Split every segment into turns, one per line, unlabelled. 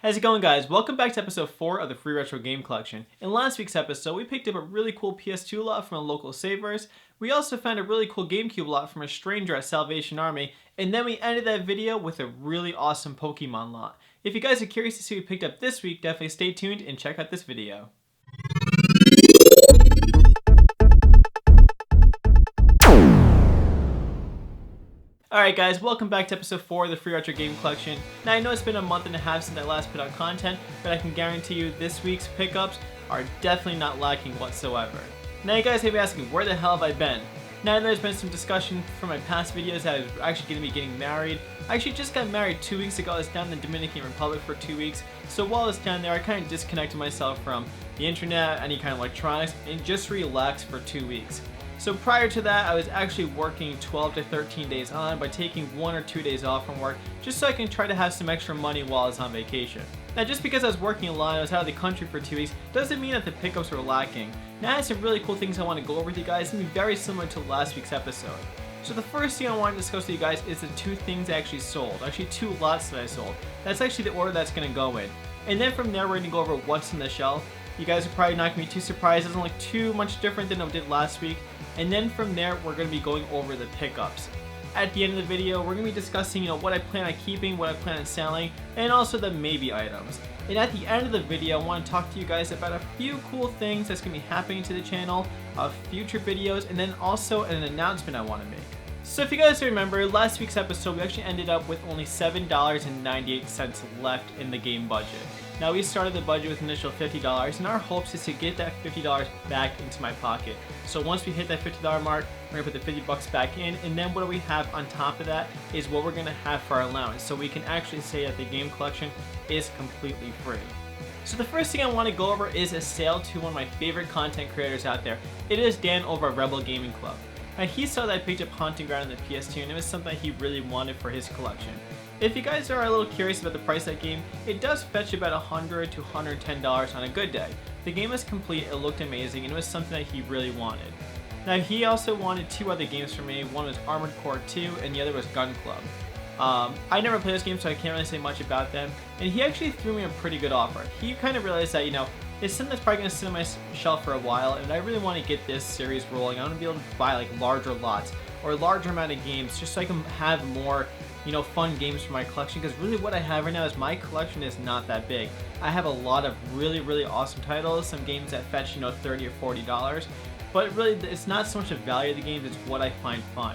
How's it going, guys? Welcome back to episode 4 of the Free Retro Game Collection. In last week's episode, we picked up a really cool PS2 lot from a local Savers. We also found a really cool GameCube lot from a stranger at Salvation Army, and then we ended that video with a really awesome Pokemon lot. If you guys are curious to see what we picked up this week, definitely stay tuned and check out this video. Alright guys, welcome back to episode 4 of the Free Retro Game Collection. Now I know it's been a month and a half since I last put out content, but I can guarantee you this week's pickups are definitely not lacking whatsoever. Now you guys may be asking, where the hell have I been? Now there's been some discussion from my past videos that I was actually going to be getting married. I actually just got married 2 weeks ago. I was down in the Dominican Republic for 2 weeks. So while I was down there, I kind of disconnected myself from the internet, any kind of electronics, and just relaxed for 2 weeks. So prior to that, I was actually working 12 to 13 days on by taking 1 or 2 days off from work just so I can try to have some extra money while I was on vacation. Now just because I was working a lot and I was out of the country for 2 weeks doesn't mean that the pickups were lacking. Now I have some really cool things I want to go over with you guys, and be very similar to last week's episode. So the first thing I want to discuss with you guys is the 2 things I actually sold. Actually 2 lots that I sold. That's actually the order that's going to go in. And then from there we're going to go over what's on the shelf. You guys are probably not going to be too surprised. It doesn't look too much different than I did last week. And then from there, we're going to be going over the pickups. At the end of the video, we're going to be discussing, what I plan on keeping, what I plan on selling, and also the maybe items. And at the end of the video, I want to talk to you guys about a few cool things that's going to be happening to the channel, future videos, and then also an announcement I want to make. So if you guys remember, last week's episode, we actually ended up with only $7.98 left in the game budget. Now we started the budget with initial $50, and our hopes is to get that $50 back into my pocket. So once we hit that $50 mark, we're gonna put the $50 back in, and then what do we have on top of that is what we're gonna have for our allowance. So we can actually say that the game collection is completely free. So the first thing I want to go over is a sale to one of my favorite content creators out there. It is Dan over at Rebel Gaming Club. Now he saw that I picked up Haunting Ground on the PS2, and it was something he really wanted for his collection. If you guys are a little curious about the price of that game, it does fetch about $100 to $110 on a good day. The game was complete, it looked amazing, and it was something that he really wanted. Now he also wanted 2 other games from me. One was Armored Core 2 and the other was Gun Club. I never played this game, so I can't really say much about them, and he actually threw me a pretty good offer. He kind of realized that, it's something that's probably going to sit on my shelf for a while, and I really want to get this series rolling. I want to be able to buy larger lots or a larger amount of games just so I can have more fun games for my collection, because really what I have right now is my collection is not that big. I have a lot of really awesome titles, some games that fetch $30 or $40, but really it's not so much the value of the games, it's what I find fun.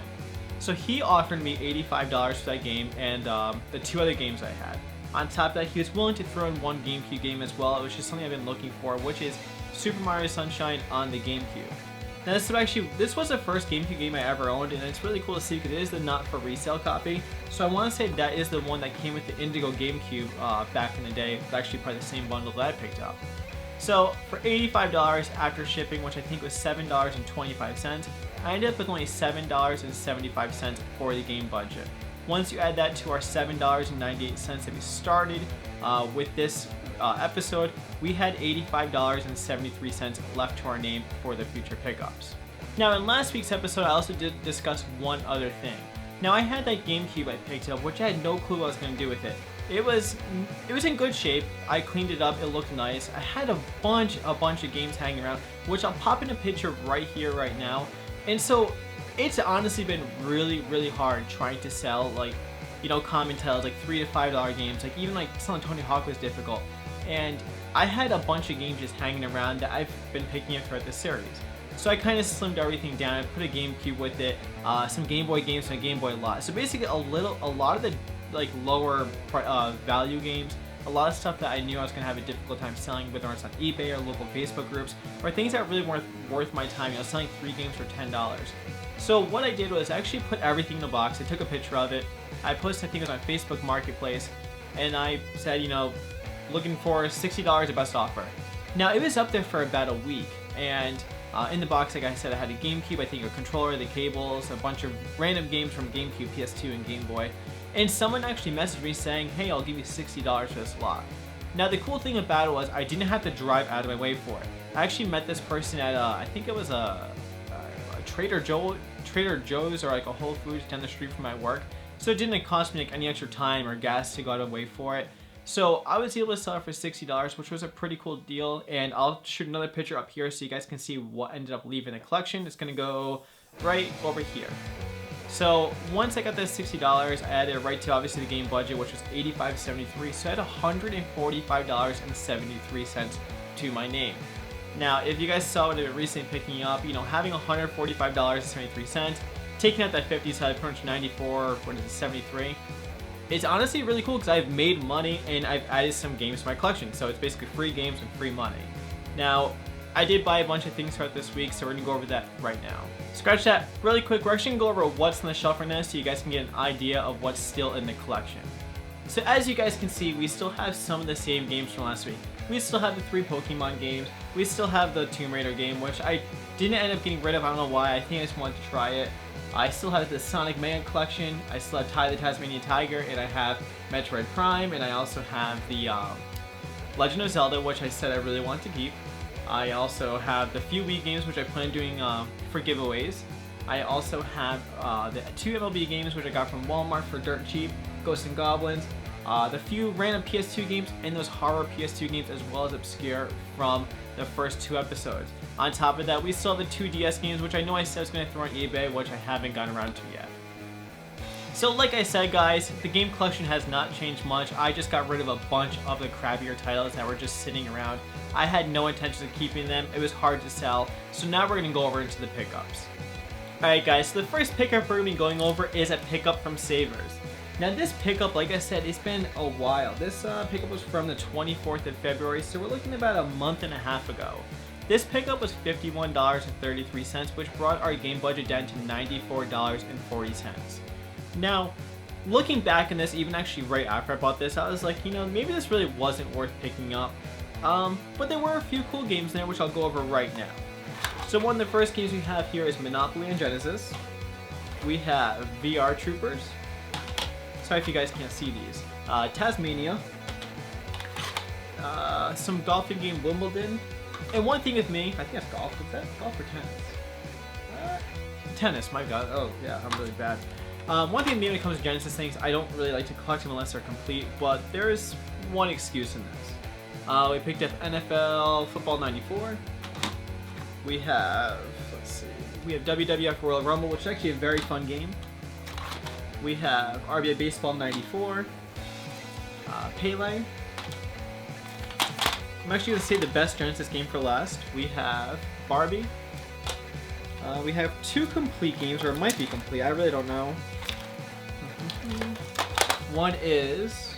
So he offered me $85 for that game and the 2 other games I had. On top of that, he was willing to throw in 1 GameCube game as well, which is something I've been looking for, which is Super Mario Sunshine on the GameCube. Now this was the first GameCube game I ever owned, and it's really cool to see because it is the not for resale copy. So I want to say that is the one that came with the Indigo GameCube back in the day. It's actually probably the same bundle that I picked up. So for $85 after shipping, which I think was $7.25, I ended up with only $7.75 for the game budget. Once you add that to our $7.98 that we started with this episode, we had $85.73 left to our name for the future pickups. Now in last week's episode, I also did discuss one other thing. Now I had that GameCube I picked up, which I had no clue what I was going to do with it. It was in good shape. I cleaned it up, it looked nice. I had a bunch of games hanging around, which I'll pop in a picture right here, right now. And so it's honestly been really hard trying to sell common titles, like $3 to $5 games, even selling Tony Hawk was difficult. And I had a bunch of games just hanging around that I've been picking up throughout the series. So I kind of slimmed everything down. I put a GameCube with it, some Game Boy games, and a Game Boy lot. So basically a lot of the lower value games, a lot of stuff that I knew I was going to have a difficult time selling, whether it's on eBay or local Facebook groups, or things that really weren't worth my time. Selling 3 games for $10. So what I did was I actually put everything in a box. I took a picture of it. I posted, I think it was on Facebook Marketplace, and I said, looking for $60 at best offer. Now it was up there for about a week, and in the box, like I said, I had a GameCube, I think a controller, the cables, a bunch of random games from GameCube, PS2, and Game Boy. And someone actually messaged me saying, hey, I'll give you $60 for this lot. Now the cool thing about it was I didn't have to drive out of my way for it. I actually met this person at I think it was a Trader Joe's or a Whole Foods down the street from my work. So it didn't cost me any extra time or gas to go out of the way for it. So I was able to sell it for $60, which was a pretty cool deal. And I'll shoot another picture up here so you guys can see what ended up leaving the collection. It's gonna go right over here. So once I got this $60, I added it right to obviously the game budget, which was $85.73. So I had $145.73 to my name. Now, if you guys saw what I recently picking up, you know, having $145.73, taking out that 50, so I pretty much 94, what is it, 73. It's honestly really cool because I've made money and I've added some games to my collection. So it's basically free games and free money. Now, I did buy a bunch of things throughout this week, so we're gonna go over that right now. Scratch that really quick. We're actually gonna go over what's on the shelf right now so you guys can get an idea of what's still in the collection. So as you guys can see, we still have some of the same games from last week. We still have the 3 Pokemon games. We still have the Tomb Raider game, which I didn't end up getting rid of. I don't know why. I think I just wanted to try it. I still have the Sonic Mania collection. I still have Ty the Tasmanian Tiger, and I have Metroid Prime, and I also have the Legend of Zelda, which I said I really want to keep. I also have the few Wii games, which I plan on doing for giveaways. I also have the 2 MLB games, which I got from Walmart for dirt cheap, Ghosts and Goblins, the few random PS2 games, and those horror PS2 games, as well as obscure from the first 2 episodes. On top of that, we still have the 2 DS games, which I know I said I was going to throw on eBay, which I haven't gotten around to yet. So like I said, guys, the game collection has not changed much. I just got rid of a bunch of the crappier titles that were just sitting around. I had no intention of keeping them. It was hard to sell. So now we're going to go over into the pickups. Alright guys, so the first pickup we're going to be going over is a pickup from Savers. Now this pickup, like I said, it's been a while. This pickup was from the 24th of February, so we're looking about a month and a half ago. This pickup was $51.33, which brought our game budget down to $94.40. Now, looking back on this, even actually right after I bought this, I was like, you know, maybe this really wasn't worth picking up. But there were a few cool games in there, which I'll go over right now. So one of the first games we have here is Monopoly on Genesis. We have VR Troopers. Sorry if you guys can't see these. Tasmania. Some golfing game, Wimbledon. And one thing with me, I think that's golf. Is that golf or tennis? Tennis, my god. Oh, yeah, I'm really bad. One thing with me when it comes to Genesis things, I don't really like to collect them unless they're complete, but there is one excuse in this. We picked up NFL Football 94. We have, let's see, we have WWF Royal Rumble, which is actually a very fun game. We have RBI Baseball 94. Pele. I'm actually going to save the best Genesis game for last. We have Barbie. We have 2 complete games, or it might be complete, I really don't know. One is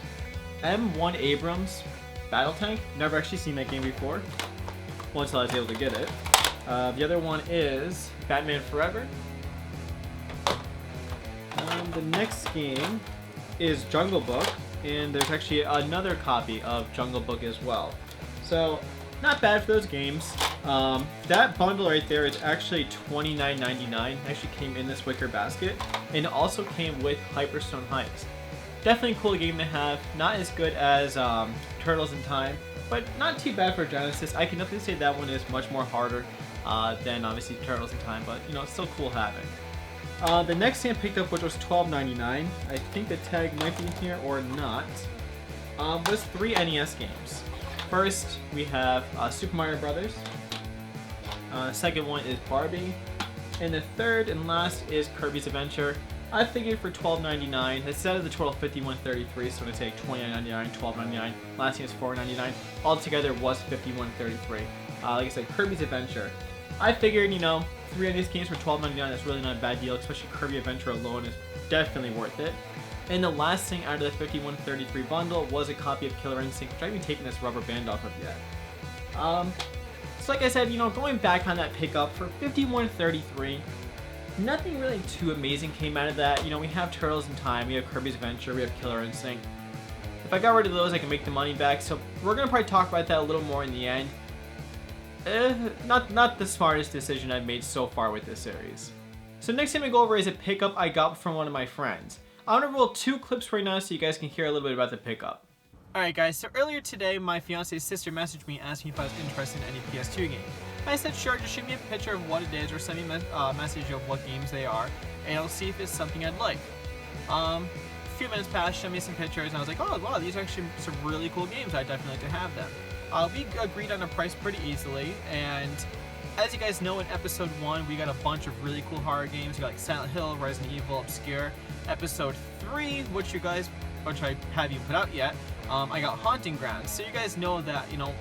M1 Abrams Battle Tank. Never actually seen that game before, once I was able to get it. The other one is Batman Forever. The next game is Jungle Book, and there's actually another copy of Jungle Book as well. So, not bad for those games. That bundle right there is actually $29.99. Actually came in this wicker basket, and it also came with Hyperstone Heights. Definitely a cool game to have. Not as good as Turtles in Time, but not too bad for Genesis. I can definitely say that one is much more harder than obviously Turtles in Time, but you know, it's still cool having. The next thing I picked up, which was $12.99, I think the tag might be in here or not, was 3 NES games. First, we have Super Mario Brothers. Second one is Barbie. And the third and last is Kirby's Adventure. I figured for $12.99, instead of the total $51.33, so I'm going to take $29.99, $12.99, last thing is $4.99, altogether was $51.33. Like I said, Kirby's Adventure. I figured, you know, 3 of these games for $12.99, that's really not a bad deal, especially Kirby Adventure alone is definitely worth it. And the last thing out of the $51.33 bundle was a copy of Killer Instinct, which I haven't taken this rubber band off of yet. So like I said, you know, going back on that pickup for $51.33, nothing really too amazing came out of that. You know, we have Turtles in Time, we have Kirby's Adventure, we have Killer Instinct. If I got rid of those, I can make the money back, so we're going to probably talk about that a little more in the end. Not the smartest decision I've made so far with this series. So next thing we go over is a pickup I got from one of my friends. I'm going to roll 2 clips right now so you guys can hear a little bit about the pickup. Alright guys, so earlier today my fiance's sister messaged me asking if I was interested in any PS2 game. I said sure, just shoot me a picture of what it is or send me a message of what games they are, and I'll see if it's something I'd like.
few minutes passed, showed me some pictures, and I was like, oh wow, these are actually some really cool games. I'd definitely like to have them. We agreed on a price pretty easily, and as you guys know, in episode 1, we got a bunch of really cool horror games. We got like Silent Hill, Resident Evil, Obscure. Episode 3, which I haven't put out yet, I got Haunting Grounds. So you guys know that, you know,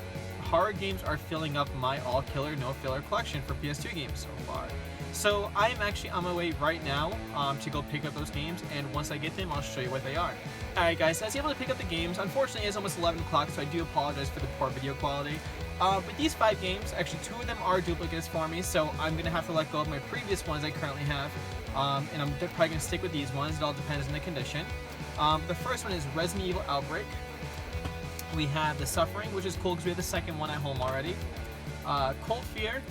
horror games are filling up my all-killer, no-filler collection for PS2 games so far. So I am actually on my way right now to go pick up those games, and once I get them, I'll show you what they are. Alright guys, so I was able to pick up the games. Unfortunately, it's almost 11 o'clock, so I do apologize for the poor video quality. But these 5 games, actually 2 of them are duplicates for me, so I'm going to have to let go of my previous ones I currently have. And I'm probably going to stick with these ones. It all depends on the condition. The first one is Resident Evil Outbreak. We have The Suffering, which is cool because we have the second one at home already. Cold Fear,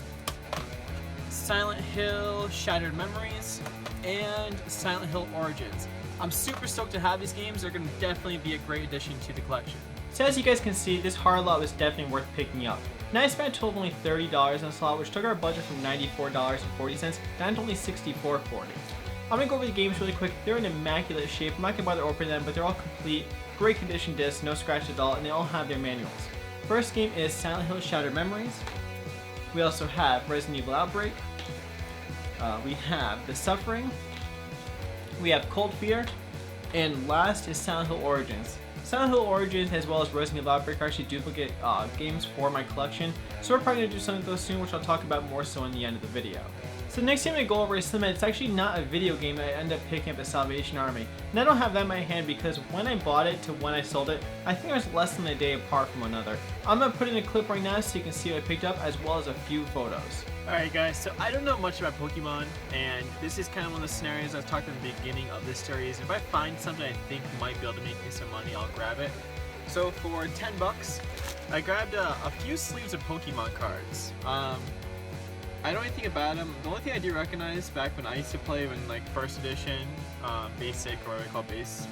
Silent Hill Shattered Memories, and Silent Hill Origins. I'm super stoked to have these games. They're going to definitely be a great addition to the collection.
So as you guys can see, this horror lot was definitely worth picking up. Now I spent a total of only $30 on this lot, which took our budget from $94.40 down to only $64.40. I'm going to go over the games really quick. They're in immaculate shape. I'm not going to bother opening them, but they're all complete, great condition discs, no scratches at all, and they all have their manuals. First game is Silent Hill Shattered Memories. We also have Resident Evil Outbreak. We have The Suffering. We have Cold Fear. And last is Silent Hill Origins. Silent Hill Origins as well as Resident Evil Outbreak are actually duplicate games for my collection, so we're probably going to do something with those soon, which I'll talk about more so in the end of the video. So the next game I'm going to go over is something that's actually not a video game that I ended up picking up at Salvation Army. And I don't have that in my hand because when I bought it to when I sold it, I think it was less than a day apart from one another. I'm going to put in a clip right now so you can see what I picked up as well as a few photos.
Alright guys, so I don't know much about Pokemon, and this is kind of one of the scenarios I've talked in the beginning of this series. If I find something I think might be able to make me some money, I'll grab it. So for 10 bucks, I grabbed a few sleeves of Pokemon cards. I don't know anything about them. The only thing I do recognize back when I used to play when like first edition, basic, or what I call base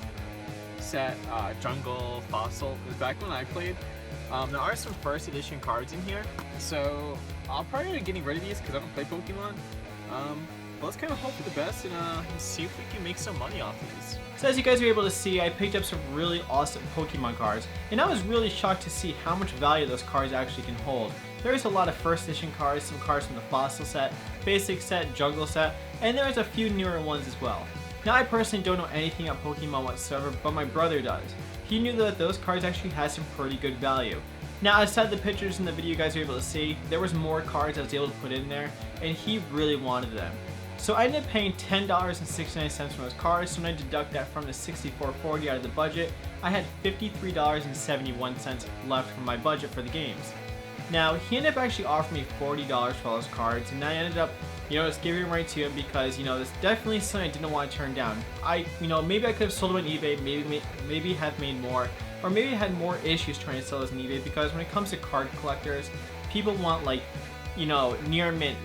set, jungle, fossil, it was back when I played. There are some first edition cards in here, so I'll probably end up getting rid of these because I don't play Pokemon. But let's kind of hope for the best and see if we can make some money off of these.
So as you guys were able to see, I picked up some really awesome Pokemon cards, and I was really shocked to see how much value those cards actually can hold. There's a lot of first edition cards, some cards from the Fossil set, Basic set, Jungle set, and there's a few newer ones as well. Now I personally don't know anything about Pokemon whatsoever, but my brother does. He knew that those cards actually had some pretty good value. Now outside the pictures in the video you guys were able to see, there was more cards I was able to put in there, and he really wanted them. So I ended up paying $10.69 for those cards, so when I deduct that from the $64.40 out of the budget, I had $53.71 left from my budget for the games. Now, he ended up actually offering me $40 for all those cards, and I ended up, just giving them right to him because, this definitely something I didn't want to turn down. Maybe I could have sold them on eBay, maybe have made more, or maybe I had more issues trying to sell those on eBay because when it comes to card collectors, people want near mint,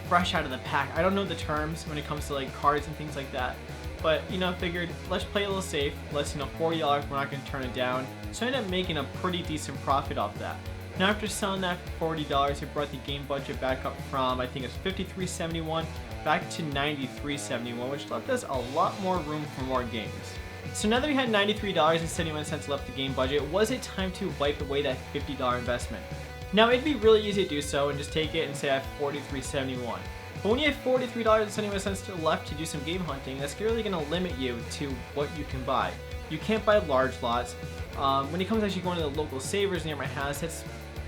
fresh out of the pack. I don't know the terms when it comes to cards and things like that. But, figured let's play a little safe. Let's, $40, we're not going to turn it down. So I ended up making a pretty decent profit off that. Now after selling that for $40, it brought the game budget back up from, I think it was $53.71 back to $93.71, which left us a lot more room for more games. So now that we had $93.71 left the game budget, was it time to wipe away that $50 investment? Now it'd be really easy to do so and just take it and say I have $43.71. But when you have $43.71 left to do some game hunting, that's really going to limit you to what you can buy. You can't buy large lots. When it comes to actually going to the local savers near my house,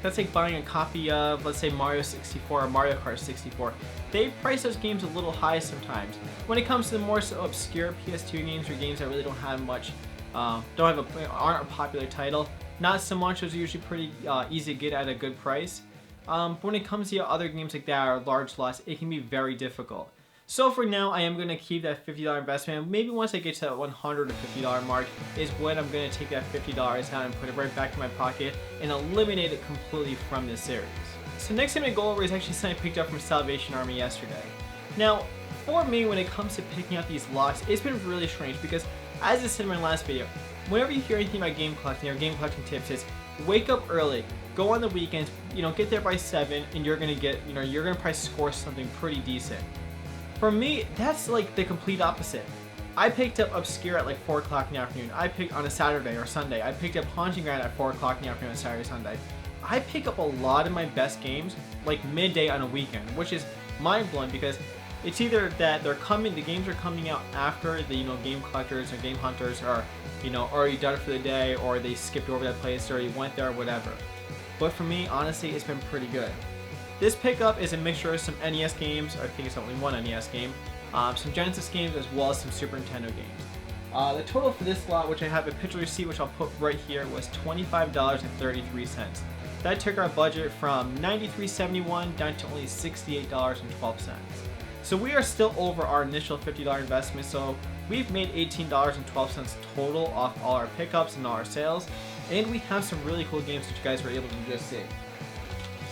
that's like buying a copy of, let's say, Mario 64 or Mario Kart 64. They price those games a little high sometimes. When it comes to the more so obscure PS2 games or games that really don't have much, aren't a popular title, not so much. Those are usually pretty easy to get at a good price. But when it comes to other games like that or large lots, it can be very difficult. So for now, I am going to keep that $50 investment. Maybe once I get to that $100 or $50 mark is when I'm going to take that $50 out and put it right back in my pocket and eliminate it completely from this series. So next thing I'm going to go over is actually something I picked up from Salvation Army yesterday. Now, for me, when it comes to picking out these lots, it's been really strange because, as I said in my last video, whenever you hear anything about game collecting or game collecting tips, it's wake up early, go on the weekends, get there by 7, and you're gonna get, you're gonna probably score something pretty decent. For me, that's like the complete opposite. I picked up Obscure at like 4 o'clock in the afternoon. I picked on a Saturday or Sunday. I picked up Haunting Ground at 4 o'clock in the afternoon on Saturday, Sunday. I pick up a lot of my best games like midday on a weekend, which is mind-blowing because it's either that the games are coming out after the game collectors or game hunters are already done for the day, or they skipped over that place or you went there or whatever. But for me, honestly, it's been pretty good. This pickup is a mixture of some NES games. I think it's only one NES game, some Genesis games, as well as some Super Nintendo games. The total for this lot, which I have a picture receipt which I'll put right here, was $25.33. That took our budget from $93.71 down to only $68.12. So we are still over our initial $50 investment, so we've made $18.12 total off all our pickups and all our sales, and we have some really cool games that you guys were able to just see.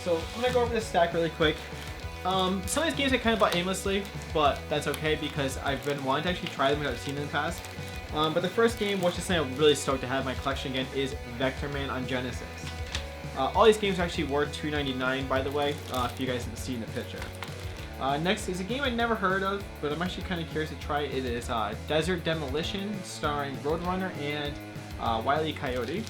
So I'm going to go over this stack really quick. Some of these games I kind of bought aimlessly, but that's okay because I've been wanting to actually try them because I've seen them in the past. But the first game, which is something I'm really stoked to have in my collection again, is Vectorman on Genesis. All these games are actually worth $2.99, by the way, if you guys haven't seen the picture. Next is a game I never heard of, but I'm actually kind of curious to try. It is Desert Demolition, starring Roadrunner and Wile E. Coyote.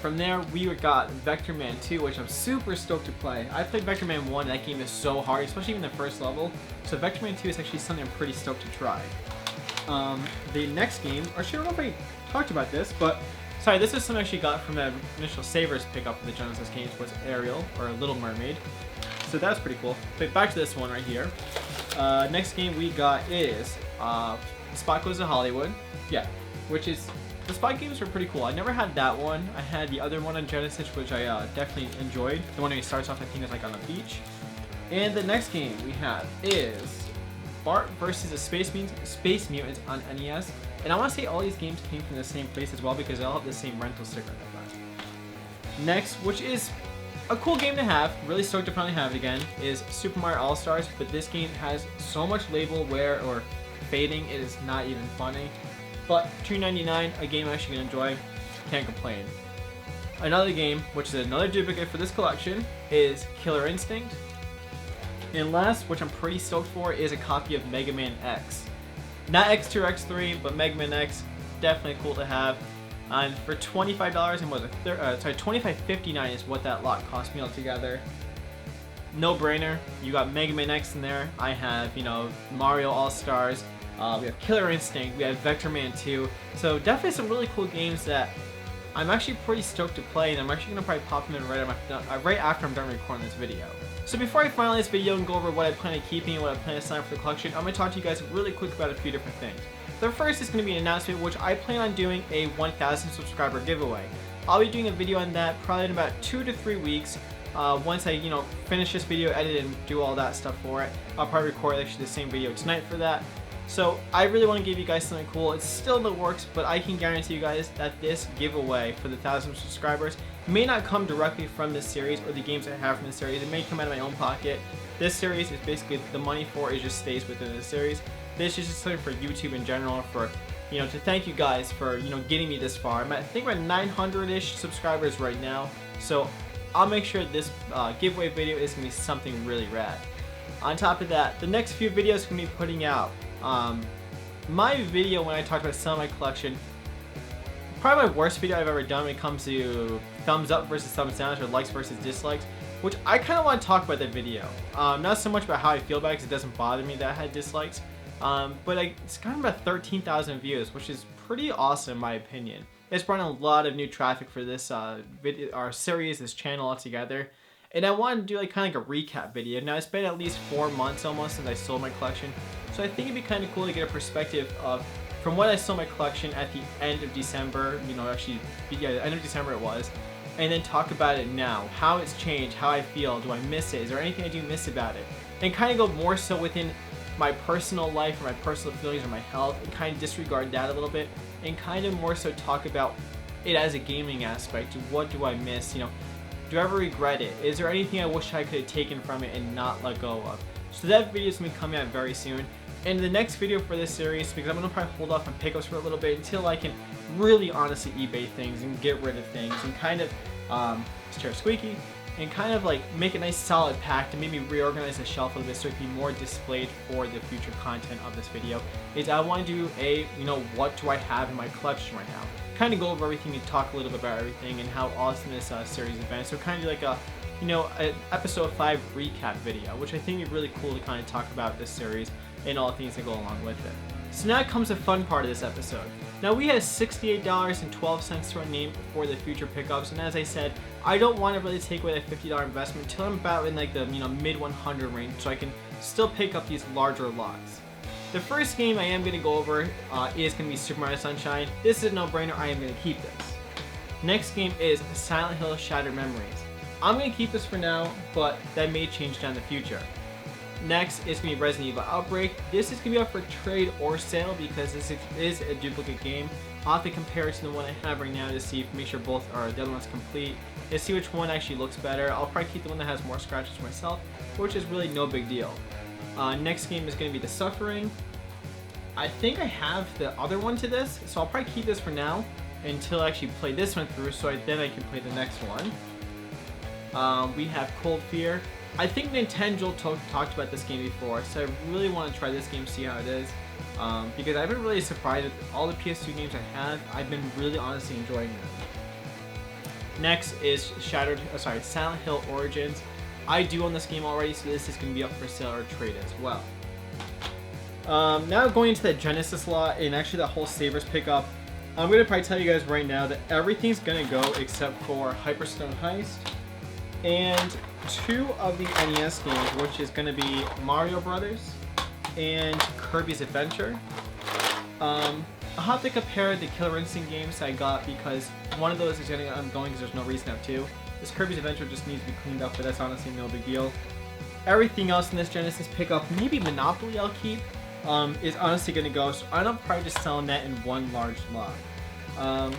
From there, we got Vectorman 2, which I'm super stoked to play. I played Vectorman 1, and that game is so hard, especially in the first level. So Vectorman 2 is actually something I'm pretty stoked to try. The next game, or actually I don't know if I talked about this, but sorry, this is something I actually got from the initial Savers pickup of the Genesis games, was Ariel, or Little Mermaid. So that's pretty cool. But back to this one right here. Next game we got is Spot Goes to Hollywood. Yeah, which is, the Spot games are pretty cool. I never had that one. I had the other one on Genesis, which I definitely enjoyed. The one where he starts off, I think, is like on a beach. And the next game we have is Bart versus the Space Mutants on NES. And I want to say all these games came from the same place as well because they all have the same rental sticker on the front. Next, which is a cool game to have, really stoked to finally have it again, is Super Mario All-Stars, but this game has so much label wear or fading, it is not even funny. But $2.99, a game I'm actually going to enjoy, can't complain. Another game, which is another duplicate for this collection, is Killer Instinct. And last, which I'm pretty stoked for, is a copy of Mega Man X. Not X2 or X3, but Mega Man X, definitely cool to have. And for $25 and was it? $25.59 is what that lot cost me altogether. No brainer. You got Mega Man X in there. I have, Mario All Stars. We have Killer Instinct. We have Vectorman 2. So definitely some really cool games that I'm actually pretty stoked to play, and I'm actually gonna probably pop them in right after I'm done recording this video. So before I finalize this video and go over what I plan on keeping and what I plan to sign up for the collection, I'm gonna talk to you guys really quick about a few different things. The first is going to be an announcement, which I plan on doing a 1,000 subscriber giveaway. I'll be doing a video on that probably in about 2 to 3 weeks. Once I, finish this video, edit and do all that stuff for it. I'll probably record actually the same video tonight for that. So I really want to give you guys something cool. It's still in the works, but I can guarantee you guys that this giveaway for the 1,000 subscribers may not come directly from this series or the games I have from this series. It may come out of my own pocket. This series is basically, the money for it just stays within the series. This is just something for YouTube in general, for to thank you guys for getting me this far. I think we're at 900-ish subscribers right now, so I'll make sure this giveaway video is gonna be something really rad. On top of that, the next few videos gonna be putting out my video when I talked about selling my collection. Probably my worst video I've ever done when it comes to thumbs up versus thumbs down, or likes versus dislikes, which I kind of want to talk about that video. Not so much about how I feel about it, because it doesn't bother me that I had dislikes. But it's kind of about 13,000 views, which is pretty awesome in my opinion. It's brought in a lot of new traffic for this video, our series, this channel altogether. And I wanted to do kind of a recap video. Now it's been at least 4 months almost since I sold my collection, so I think it'd be kind of cool to get a perspective of from when I sold my collection at the end of December. The end of December it was, and then talk about it now, how it's changed, how I feel, do I miss it, is there anything I do miss about it, and kind of go more so within my personal life or my personal feelings or my health, and kind of disregard that a little bit, and kind of more so talk about it as a gaming aspect. What do I miss? Do I ever regret it? Is there anything I wish I could have taken from it and not let go of? So that video is going to be coming out very soon. And the next video for this series, because I'm going to probably hold off on pickups for a little bit until I can really honestly eBay things and get rid of things and kind of, this chair squeaky, and kind of like make a nice solid pack to maybe reorganize the shelf a little bit so it can be more displayed for the future content of this video, is I want to do what do I have in my collection right now. Kind of go over everything and talk a little bit about everything and how awesome this series has been. So kind of like an episode 5 recap video, which I think would be really cool to kind of talk about this series and all the things that go along with it. So now comes the fun part of this episode. Now we have $68.12 to our name for the future pickups, and as I said, I don't want to really take away that $50 investment until I'm about in like the mid 100 range, so I can still pick up these larger lots. The first game I am going to go over is going to be Super Mario Sunshine. This is a no-brainer. I am going to keep this. Next game is Silent Hill Shattered Memories. I'm going to keep this for now, but that may change down in the future. Next is going to be Resident Evil Outbreak. This is going to be up for trade or sale because this is a duplicate game. I'll have to compare it to the one I have right now to see, make sure both are the other one's complete, and see which one actually looks better. I'll probably keep the one that has more scratches myself, which is really no big deal. Next game is going to be The Suffering. I think I have the other one to this, so I'll probably keep this for now until I actually play this one through, so then I can play the next one. We have Cold Fear. I think Nintendo talked about this game before, so I really want to try this game, see how it is. Because I've been really surprised with all the PS2 games I have. I've been really honestly enjoying them. Next is Silent Hill Origins. I do own this game already, so this is going to be up for sale or trade as well. Now going into the Genesis lot and actually the whole Sabers pickup, I'm going to probably tell you guys right now that everything's going to go except for Hyperstone Heist and 2 of the NES games, which is going to be Mario Brothers and Kirby's Adventure. I'll have to compare the Killer Instinct games I got because one of those is going because there's no reason to have 2. This Kirby's Adventure just needs to be cleaned up, but that's honestly no big deal. Everything else in this Genesis pickup, maybe Monopoly I'll keep, is honestly going to go, so I'm probably just selling that in one large lot.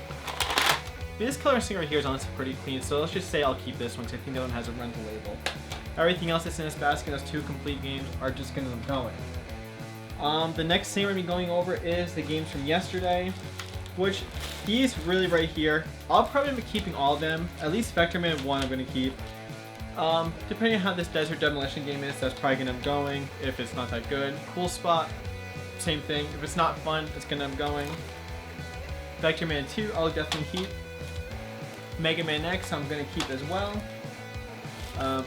This Killer Instinct right here is honestly pretty clean, so let's just say I'll keep this one because I think that one has a rental label. Everything else that's in this basket, those 2 complete games, are just going to be going. The next thing we're going to be going over is the games from yesterday, which these really right here, I'll probably be keeping all of them. At least Vector Man 1 I'm going to keep. Depending on how this Desert Demolition game is, that's probably going to end up going if it's not that good. Cool Spot, same thing. If it's not fun, it's going to end up going. Vector Man 2, I'll definitely keep. Mega Man X, I'm going to keep as well.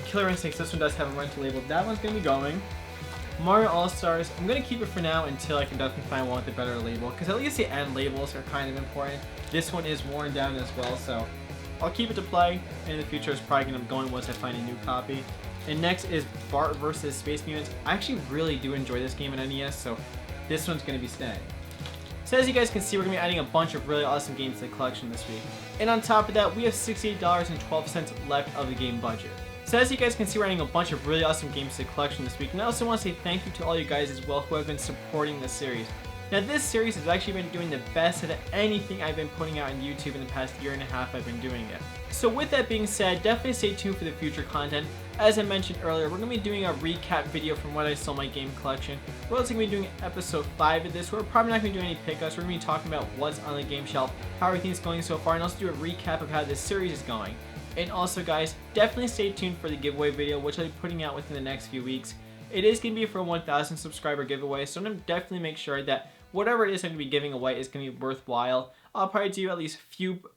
Killer Instinct, this one does have a rental label. That one's going to be going. Mario All-Stars, I'm going to keep it for now until I can definitely find one with a better label, because at least the end labels are kind of important. This one is worn down as well, so I'll keep it to play, and in the future it's probably going to be going once I find a new copy. And next is Bart vs. Space Mutants. I actually really do enjoy this game in NES, so this one's going to be staying. So as you guys can see, we're going to be adding a bunch of really awesome games to the collection this week. And on top of that, we have $68.12 left of the game budget. So as you guys can see, we're adding a bunch of really awesome games to the collection this week. And I also want to say thank you to all you guys as well who have been supporting this series. Now this series has actually been doing the best out of anything I've been putting out on YouTube in the past year and a half I've been doing it. So with that being said, definitely stay tuned for the future content. As I mentioned earlier, we're going to be doing a recap video from when I sold my game collection. We're also going to be doing episode 5 of this. We're probably not going to do any pickups. We're going to be talking about what's on the game shelf, how everything's going so far, and also do a recap of how this series is going. And also guys, definitely stay tuned for the giveaway video, which I'll be putting out within the next few weeks. It is going to be for a 1,000 subscriber giveaway, so I'm going to definitely make sure that whatever it is I'm going to be giving away is going to be worthwhile. I'll probably do at least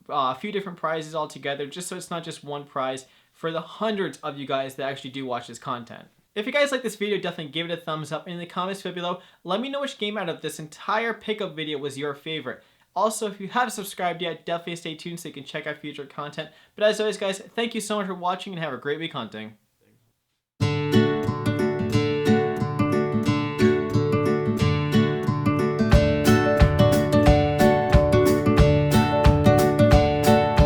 a few different prizes all together, just so it's not just one prize for the hundreds of you guys that actually do watch this content. If you guys like this video, definitely give it a thumbs up. And in the comments below, let me know which game out of this entire pickup video was your favorite. Also, if you haven't subscribed yet, definitely stay tuned so you can check out future content. But as always guys, thank you so much for watching and have a great week hunting.